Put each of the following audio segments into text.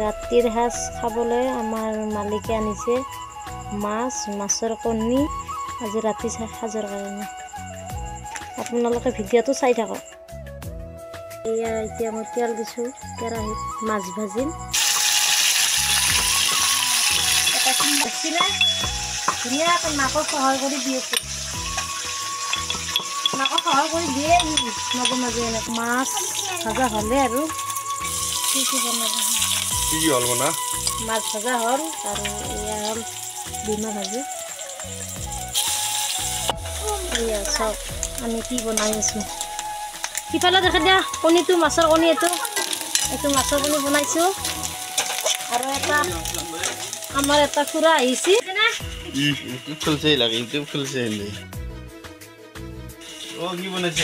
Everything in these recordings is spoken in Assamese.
ৰাতিৰ সাজ খাবলৈ আমাৰ মালিকে আনিছে মাছৰ কণী আজি ৰাতি সাজৰ কাৰণে। আপোনালোকে ভিডিঅ'টো চাই থাকক। এয়া এতিয়া মই তেল দিছোঁ কেৰাহীত, মাছ ভাজিম। ধুনীয়াকৈ মাকক সহায় কৰি দি আছোঁ। মাকক সহায় কৰি দিয়ে মাজে মাজে এনেকৈ। মাছ ভাজা হ'লে আৰু কি বনাব? কি হ'ল বনা? মাছ ভাজা হ'ল আৰু এয়া হ'ল ডিমা ভাজি। এয়া চাওক আমি কি বনাই আছোঁ। সিফালে দেখা দিয়া কণীটো, মাছৰ কণী এইটো মাছৰ কণী বনাইছোঁ। আৰু আমাৰ এটা খুৰা আহিছে। ইউটিউব খুলছে লাগে, ইউটিউব খুলছে হিন্দী। ও কি বনাইছ?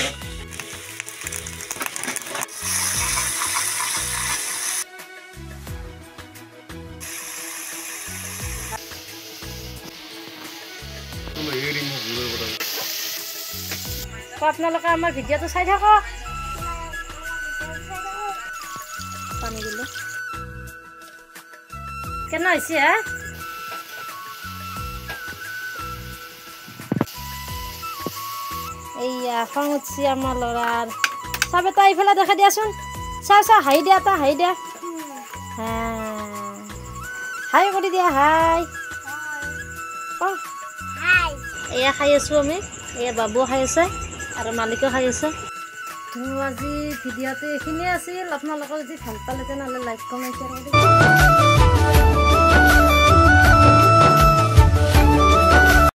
আপোনালোকে আমাৰ ভিডিঅ'টো চাই থাকক। পানী দিলে কেনে হৈছে হা? এইয়া খং উঠছি আমাৰ ল'ৰাৰ। চাব এটা এইফালে দেখা দিয়াচোন। চা হাঁহি দিয়া, এটা হাঁহি দিয়া। হাই কৰি দিয়া, হাই। এয়া খাই আছোঁ আমি। এয়া বাবুও খাই আছে আৰু মালিকেও খাই আছে। তো আজি ভিডিঅ'টো এইখিনিয়ে আছিল। আপোনালোকে যদি ভাল পালে তেনেহ'লে লাইক কমেণ্ট শ্বেয়াৰ কৰি দিব।